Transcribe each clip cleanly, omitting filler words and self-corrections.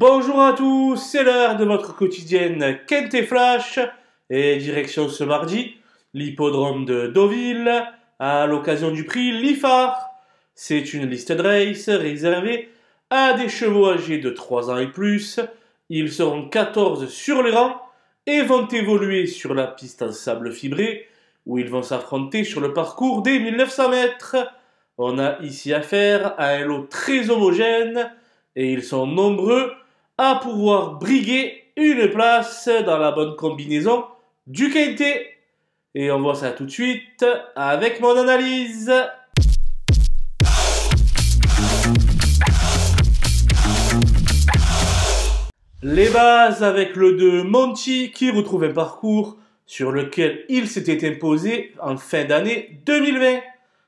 Bonjour à tous, c'est l'heure de votre quotidienne Quintet Flash et direction ce mardi, l'hippodrome de Deauville à l'occasion du prix Liffard. C'est une liste de race réservée à des chevaux âgés de 3 ans et plus. Ils seront 14 sur les rangs et vont évoluer sur la piste en sable fibré où ils vont s'affronter sur le parcours des 1900 mètres. On a ici affaire à un lot très homogène et ils sont nombreux à pouvoir briguer une place dans la bonne combinaison du quintet. Et on voit ça tout de suite avec mon analyse. Les bases avec le 2 Monty qui retrouve un parcours sur lequel il s'était imposé en fin d'année 2020.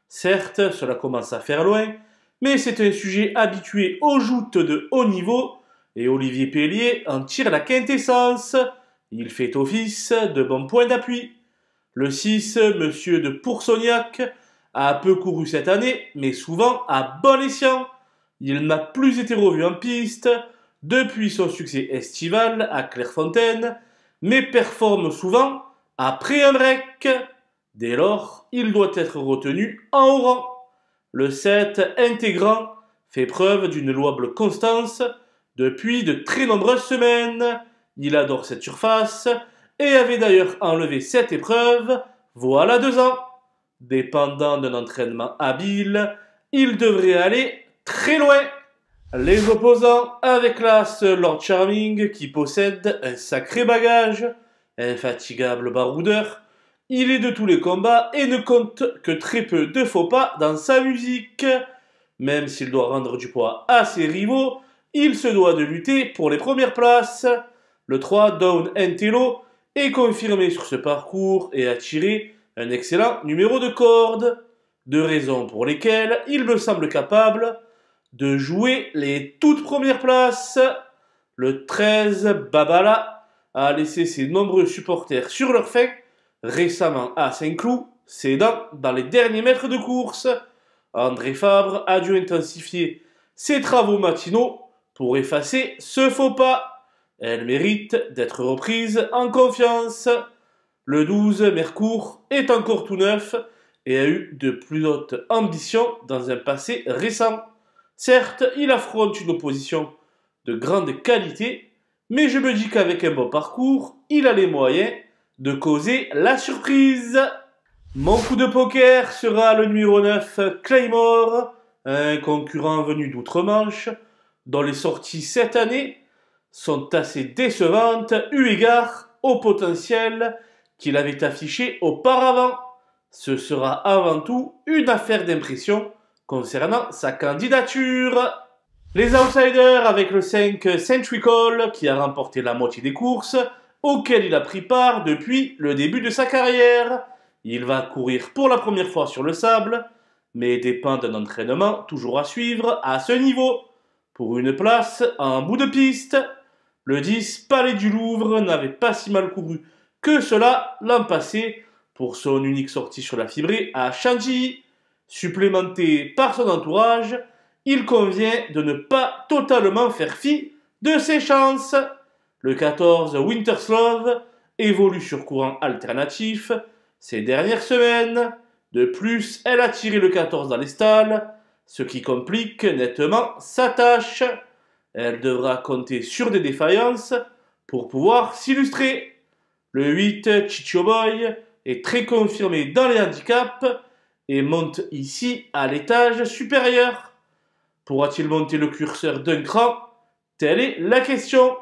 Certes, cela commence à faire loin, mais c'est un sujet habitué aux joutes de haut niveau et Olivier Pellier en tire la quintessence. Il fait office de bon point d'appui. Le 6, Monsieur de Poursognac, a peu couru cette année, mais souvent à bon escient. Il n'a plus été revu en piste depuis son succès estival à Clairefontaine, mais performe souvent après un break. Dès lors, il doit être retenu en haut rang. Le 7, Intégrant, fait preuve d'une louable constance depuis de très nombreuses semaines. Il adore cette surface et avait d'ailleurs enlevé cette épreuve voilà 2 ans. Dépendant d'un entraînement habile, il devrait aller très loin. Les opposants avec l'as Lord Charming qui possède un sacré bagage, infatigable baroudeur. Il est de tous les combats et ne compte que très peu de faux pas dans sa musique. Même s'il doit rendre du poids à ses rivaux, il se doit de lutter pour les premières places. Le 3 Down Entello est confirmé sur ce parcours et a tiré un excellent numéro de corde. 2 raisons pour lesquelles il me semble capable de jouer les toutes premières places. Le 13 Babala a laissé ses nombreux supporters sur leur faim récemment à Saint-Cloud, cédant dans les derniers mètres de course. André Fabre a dû intensifier ses travaux matinaux pour effacer ce faux pas. Elle mérite d'être reprise en confiance. Le 12, Mercourt, est encore tout neuf et a eu de plus hautes ambitions dans un passé récent. Certes, il affronte une opposition de grande qualité, mais je me dis qu'avec un bon parcours, il a les moyens de causer la surprise. Mon coup de poker sera le numéro 9, Claymore, un concurrent venu d'outre-Manche, dont les sorties cette année sont assez décevantes eu égard au potentiel qu'il avait affiché auparavant. Ce sera avant tout une affaire d'impression concernant sa candidature. Les outsiders avec le 5 Century Call qui a remporté la moitié des courses auquel il a pris part depuis le début de sa carrière. Il va courir pour la première fois sur le sable, mais dépend d'un entraînement toujours à suivre à ce niveau. Pour une place en bout de piste, le 10 Palais du Louvre n'avait pas si mal couru que cela l'an passé pour son unique sortie sur la fibrée à Chantilly. Supplémenté par son entourage, il convient de ne pas totalement faire fi de ses chances. Le 14 Winterslove évolue sur courant alternatif ces dernières semaines. De plus, elle a tiré le 14 dans les stalles, ce qui complique nettement sa tâche. Elle devra compter sur des défaillances pour pouvoir s'illustrer. Le 8 Chicho Boy est très confirmé dans les handicaps et monte ici à l'étage supérieur. Pourra-t-il monter le curseur d'un cran? Telle est la question.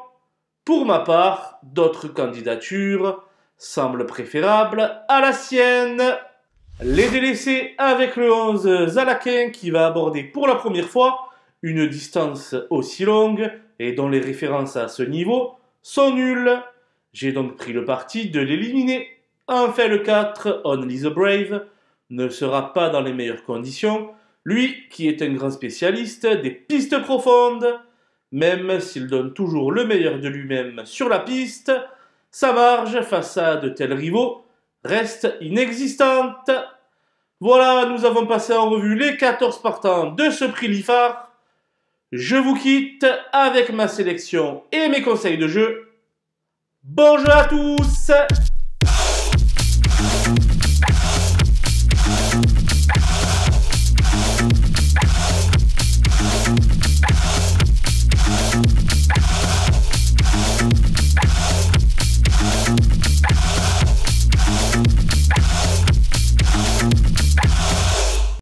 Pour ma part, d'autres candidatures semblent préférables à la sienne. Les délaissés avec le 11 Zalakin qui va aborder pour la première fois une distance aussi longue et dont les références à ce niveau sont nulles. J'ai donc pris le parti de l'éliminer. Enfin le 4, Only the Brave, ne sera pas dans les meilleures conditions, lui qui est un grand spécialiste des pistes profondes. Même s'il donne toujours le meilleur de lui-même sur la piste, sa marge face à de tels rivaux reste inexistante. Voilà, nous avons passé en revue les 14 partants de ce prix Liffard. Je vous quitte avec ma sélection et mes conseils de jeu. Bon jeu à tous!